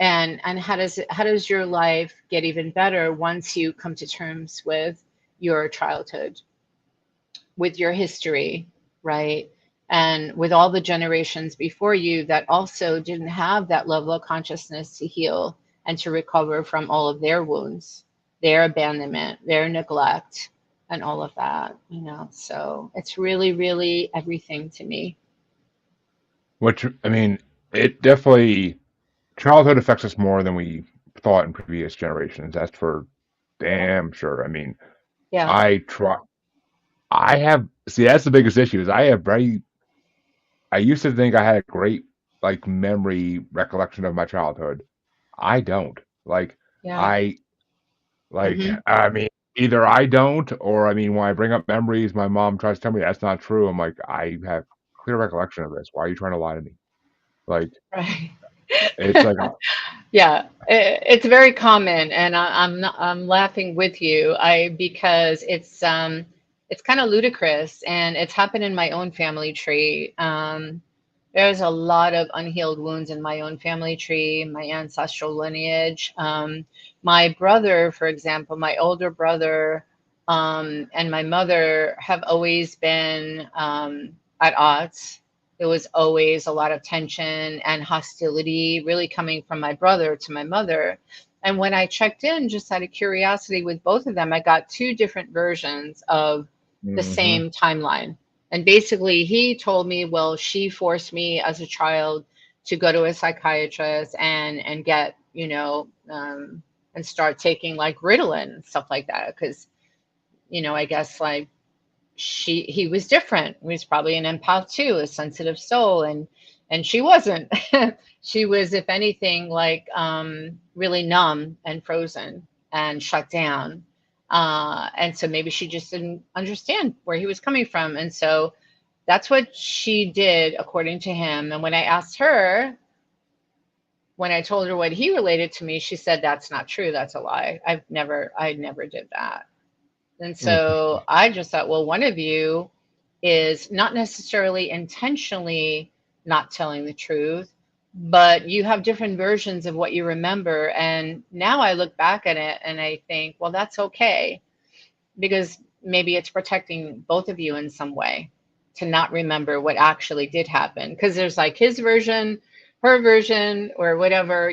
And how does your life get even better once you come to terms with your childhood, with your history, right? And with all the generations before you that also didn't have that level of consciousness to heal and to recover from all of their wounds, their abandonment, their neglect, and all of that. So it's really, really everything to me. Which, I mean, it definitely, childhood affects us more than we thought in previous generations. That's for Yeah. damn sure. I mean, Yeah. I try, I have, see, that's the biggest issue is I used to think I had a great, like, memory recollection of my childhood. I don't. Yeah. I, Hmm. I mean, either I don't, or I mean, when I bring up memories, my mom tries to tell me that's not true. I'm like, I have clear recollection of this. Why are you trying to lie to me? Like, Right. it's like, Yeah, it's very common, and I'm laughing with you. I because it's kind of ludicrous, and it's happened in my own family tree. There's a lot of unhealed wounds in my own family tree, my ancestral lineage. My brother, for example, my older brother, and my mother have always been at odds. There was always a lot of tension and hostility, really coming from my brother to my mother. And when I checked in, just out of curiosity with both of them, I got two different versions of the Hmm. same timeline. And basically, he told me, well, she forced me as a child to go to a psychiatrist and get, and start taking like Ritalin and stuff like that. Because, I guess like he was different. He was probably an empath too, a sensitive soul, and she wasn't. She was, if anything, like really numb and frozen and shut down. And so maybe she just didn't understand where he was coming from. And so that's what she did, according to him. And when I asked her, when I told her what he related to me, she said, "That's not true. That's a lie. I never did that." And so I just thought, well, one of you is not necessarily intentionally not telling the truth, but you have different versions of what you remember. And now I look back at it and I think, well, that's okay, because maybe it's protecting both of you in some way to not remember what actually did happen. Because there's like his version, her version, or whatever,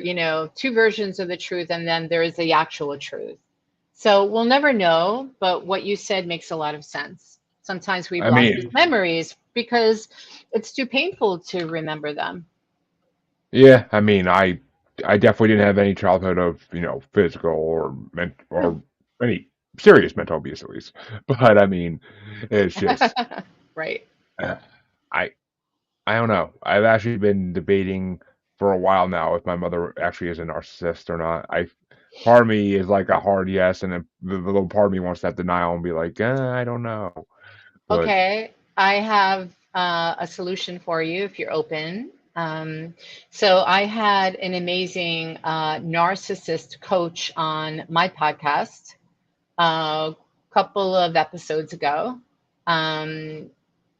two versions of the truth, and then there is the actual truth. So we'll never know, but what you said makes a lot of sense. Sometimes we I block these mean, memories because it's too painful to remember them. yeah, I mean, I definitely didn't have any childhood of, physical or Oh. or any serious mental abuse at least. But I mean, it's just Right. uh, I I don't know. I've actually been debating for a while now if my mother actually is a narcissist or not. Part of me is like a hard yes, and then the little part of me wants that denial and be like, I don't know. But Okay, I have a solution for you if you're open. So I had an amazing narcissist coach on my podcast a couple of episodes ago. I'm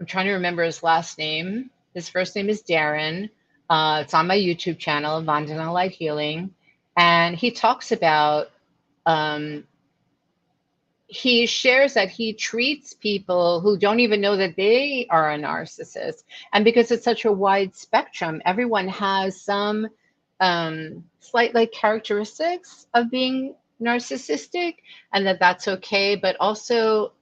trying to remember his last name. His first name is Darren. It's on my YouTube channel, Vandana Light Healing, and he talks about um, he shares that he treats people who don't even know that they are a narcissist. And because it's such a wide spectrum, everyone has some slight like characteristics of being narcissistic, and that's okay. But also,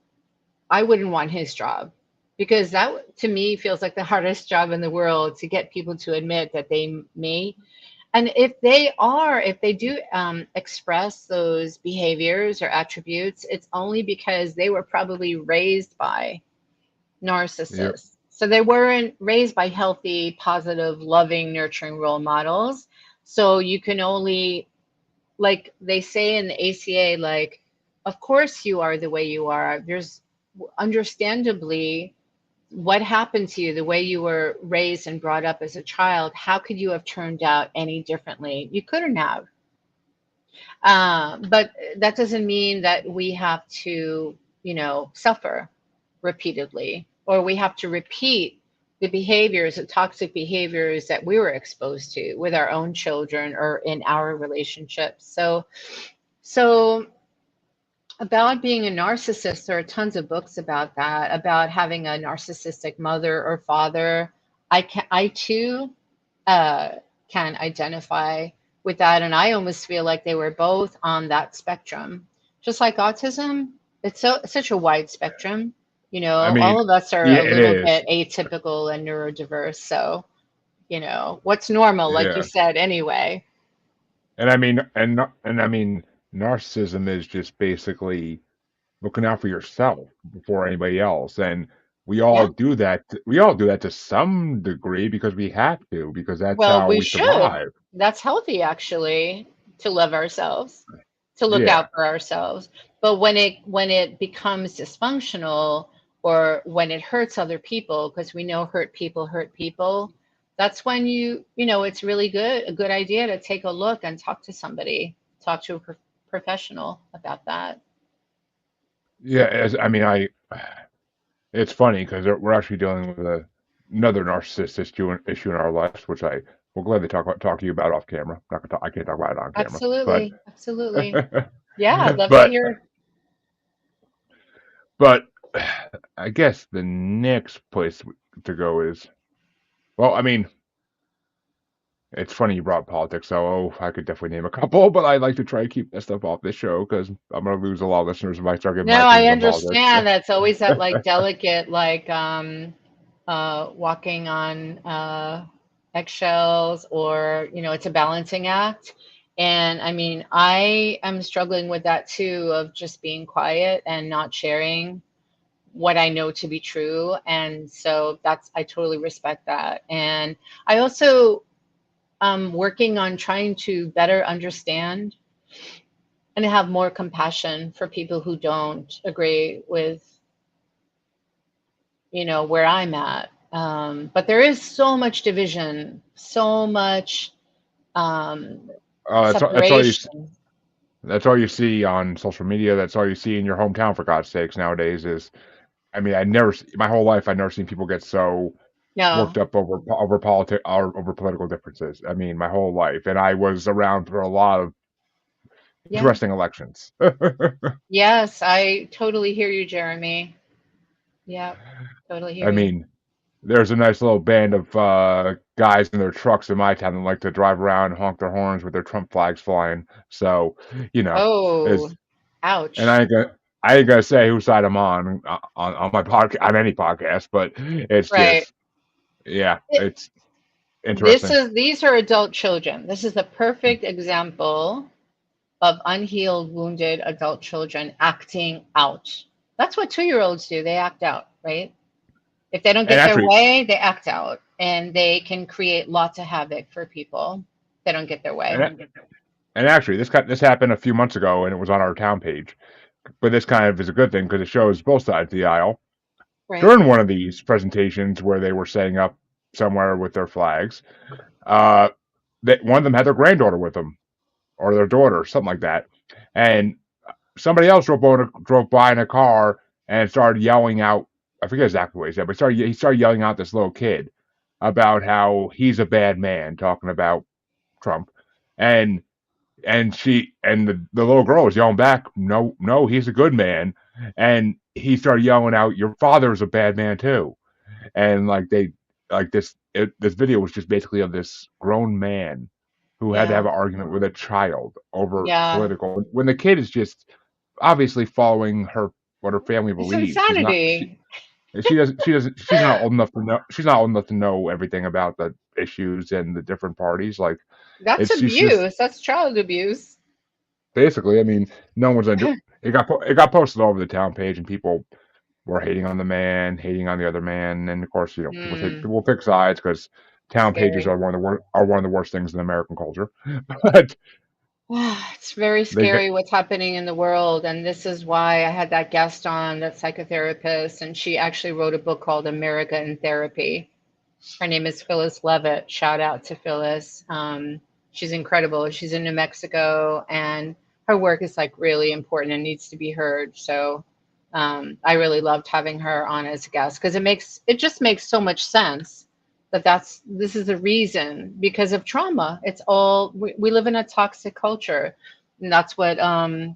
I wouldn't want his job, because that to me feels like the hardest job in the world, to get people to admit that they may. And if they do express those behaviors or attributes, it's only because they were probably raised by yep, narcissists. So they weren't raised by healthy, positive, loving, nurturing role models. So you can only, like they say in the ACA, like, of course you are the way you are. There's understandably what happened to you, the way you were raised and brought up as a child. How could you have turned out any differently? You couldn't have. But that doesn't mean that we have to, suffer repeatedly, or we have to repeat the behaviors, the toxic behaviors that we were exposed to with our own children or in our relationships. So about being a narcissist, there are tons of books about that, about having a narcissistic mother or father. I too uh, can identify with that, and I almost feel like they were both on that spectrum, just like autism. It's such a wide spectrum. I mean, All of us are yeah, a it little is. bit atypical and neurodiverse. So, what's normal, like you Yeah, said, anyway. and I mean, and I mean, narcissism is just basically looking out for yourself before anybody else, and we all Yeah. do that. We all do that to some degree because we have to, because that's Well, how we we should. survive. That's healthy, actually, to love ourselves, to look Yeah, out for ourselves. But when it becomes dysfunctional, or when it hurts other people, because we know hurt people hurt people, that's when it's really a good idea to take a look and talk to somebody, talk to a professional about that. Yeah, I mean, it's funny because we're actually dealing with another narcissist issue in our lives, which I will gladly talk to you about off camera. Not gonna talk, I can't talk about it on camera, but Absolutely. Absolutely. Yeah, I'd love to but hear. but I guess the next place to go is, well, I mean, it's funny you brought politics, so I could definitely name a couple, but I like to try to keep that stuff off this show because I'm gonna lose a lot of listeners if I start giving No, my I opinions on politics. understand that's always that like delicate, like walking on eggshells, or it's a balancing act. And I mean, I am struggling with that too, of just being quiet and not sharing what I know to be true. And so I totally respect that. And I also working on trying to better understand and have more compassion for people who don't agree with, where I'm at. But there is so much division, so much um, That's all you separation. that's all you see on social media. That's all you see in your hometown, for God's sakes. Nowadays is, I mean, my whole life I've never seen people get so No, worked up over political differences. I mean, my whole life, and I was around for a lot of yeah. interesting elections. Yes, I totally hear you, Jeremy. Yep, totally hear I you. mean, there's a nice little band of guys in their trucks in my town that like to drive around and honk their horns with their Trump flags flying. So, you know, Oh, it's and ouch. I ain't gonna say whose side I'm on my podcast on any podcast, but it's Right. just yeah, It, it's interesting. these are adult children. This is the perfect example of unhealed, wounded adult children acting out. That's what 2-year olds do. They act out, right? If they don't And get their actually, way, they act out, and they can create lots of havoc for people. They don't get their way. and, and actually, this happened a few months ago, and it was on our town page. But this kind of is a good thing because it shows both sides of the aisle. Right. During one of these presentations where they were setting up somewhere with their flags, uh, one of them had their granddaughter with them or their daughter, something like that, and somebody else drove by in a car and started yelling out. I forget exactly what he said, but he started yelling out this little kid about how he's a bad man, talking about Trump, and the little girl was yelling back, "No, no, he's a good man," and he started yelling out, "Your father's a bad man too," and this video was just basically of this grown man who had to have Yeah. an argument with a child over Yeah. political when the kid is just obviously following what her family It's believes. insanity. She's not old enough to know, everything about the issues and the different parties. Like That's she's just abuse. That's child abuse. basically, I mean, no one's gonna do it got posted all over the town page and people were hating on the man, hating on the other man, and of course, Hmm. people pick sides because town pages Scary. are one of the worst things in American culture. But It's very they get scary what's happening in the world. And this is why I had that guest on, that psychotherapist, and she actually wrote a book called America in Therapy. Her name is Phyllis Levitt. Shout out to Phyllis. She's incredible. She's in New Mexico, and her work is like really important and needs to be heard. So I really loved having her on as a guest because it just makes so much sense that this is the reason, because of trauma. It's all we live in a toxic culture, and that's what a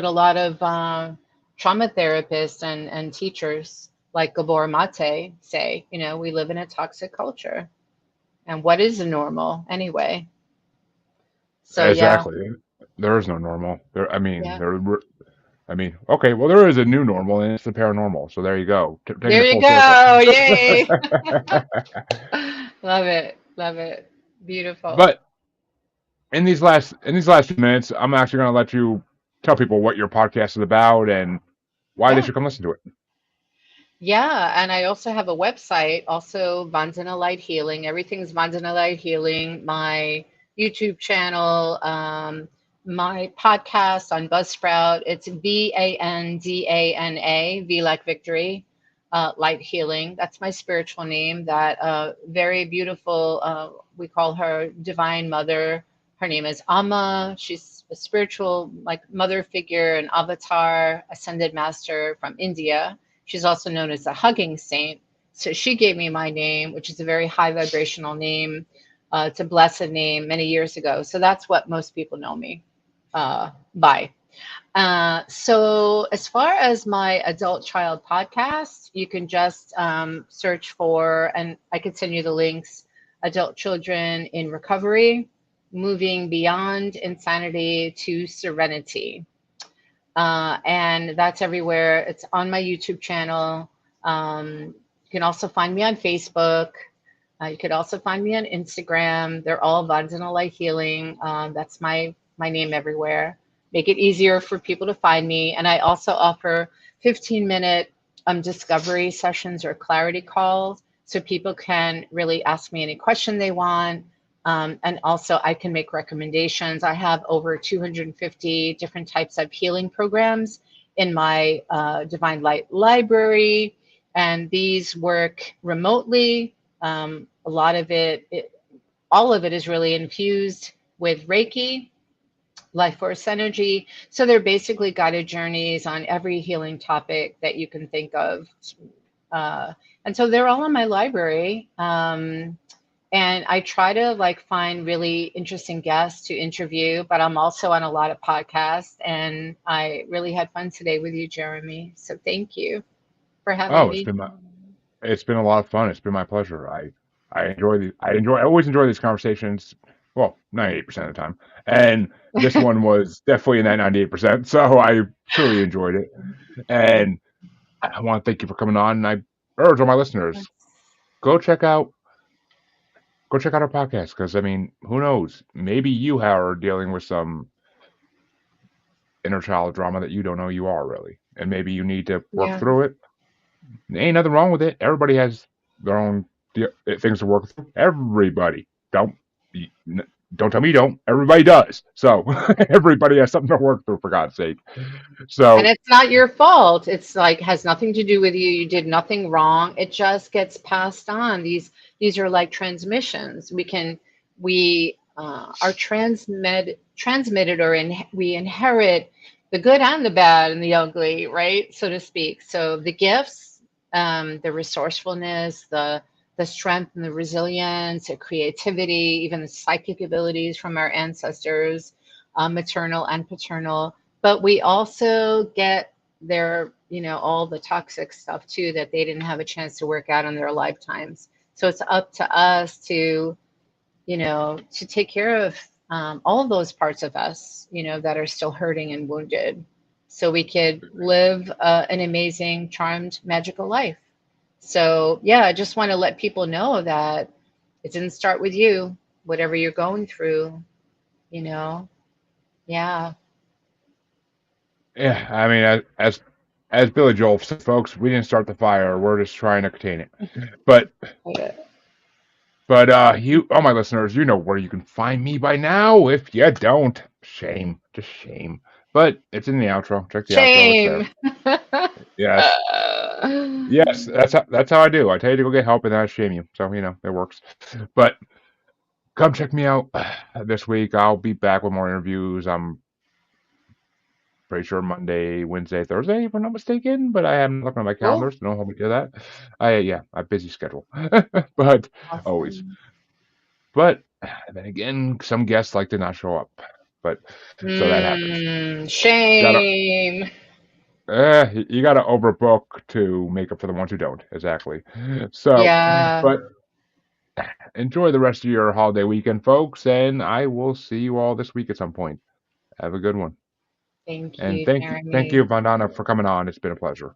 lot of trauma therapists and teachers like Gabor Mate say. We live in a toxic culture. And what is the normal anyway? So, yeah, exactly. There is no normal. yeah. I mean, okay, well, there is a new normal, and it's the paranormal. So there you go, taking There it you full circle. go. Yay. Love it. Love it. Beautiful. But in these last few minutes, I'm actually going to let you tell people what your podcast is about and why they Yeah. should come listen to it. Yeah, and I also have a website, also Vandana Light Healing. Everything's Vandana Light Healing. My YouTube channel, my podcast on Buzzsprout. It's Vandana, V like victory. Light Healing. That's my spiritual name. That very beautiful, we call her Divine Mother. Her name is Amma. She's a spiritual, like, mother figure, an avatar, ascended master from India. She's also known as the Hugging Saint. So she gave me my name, which is a very high vibrational name. It's a blessed name many years ago. So that's what most people know me by. So as far as my adult child podcast, you can just search for, and I can send you the links, Adult Children in Recovery, Moving Beyond Insanity to Serenity. And that's everywhere. It's on my YouTube channel. You can also find me on Facebook. You could also find me on Instagram. They're all Vandana Light Healing. That's my name everywhere. Make it easier for people to find me. And I also offer 15-minute discovery sessions or clarity calls, so people can really ask me any question they want. And also I can make recommendations. I have over 250 different types of healing programs in my Divine Light library, and these work remotely. A lot of all of it is really infused with Reiki, life force energy. So they're basically guided journeys on every healing topic that you can think of. And so they're all in my library. And I try to like find really interesting guests to interview, but I'm also on a lot of podcasts, and I really had fun today with you, Jeremy. So thank you for having Oh, me. it's been a lot of fun. It's been my pleasure. I always enjoy these conversations. Well, 98% of the time, and this one was definitely in that 98%. So I truly enjoyed it, and I want to thank you for coming on. And I urge all my listeners, go check out our podcast, because I mean, who knows? Maybe you are dealing with some inner child drama that you don't know you are really, and maybe you need to work Yeah. through it. There ain't nothing wrong with it. Everybody has their own things to work through. Everybody. Don't tell me you don't. Everybody does. So everybody has something to work through, for God's sake. And So it's not your fault. It's like has nothing to do with you. You did nothing wrong. It just gets passed on. These are like transmissions. We are transmitted, or we inherit the good and the bad and the ugly, right? So to speak. So the gifts, the resourcefulness, the strength and the resilience, the creativity, even the psychic abilities from our ancestors, maternal and paternal. But we also get their, all the toxic stuff too that they didn't have a chance to work out in their lifetimes. So it's up to us to, to take care of all of those parts of us, that are still hurting and wounded, so we could live an amazing, charmed, magical life. So, yeah, I just want to let people know that it didn't start with you, whatever you're going through, you know? Yeah. yeah, I mean, as Billy Joel said, folks, we didn't start the fire. We're just trying to contain it. But you, all my listeners, you know where you can find me by now. If you don't, shame, just shame. But it's in the outro. Check the outro; it's there. Shame. Yes, yes, that's how I do. I tell you to go get help, and then I shame you. So it works. But come check me out this week. I'll be back with more interviews. I'm pretty sure Monday, Wednesday, Thursday, if I'm not mistaken. But I haven't looked at my Cool. calendar, so don't hold me to that. I have a busy schedule, but always. Awesome. But then again, some guests like to not show up. But so that happens. Gotta Shame. you gotta overbook to make up for the ones who don't. Exactly. So, Yeah. but enjoy the rest of your holiday weekend, folks, and I will see you all this week at some point. Have a good one. Thank And you, thank you, Jeremy. Vandana, for coming on. It's been a pleasure.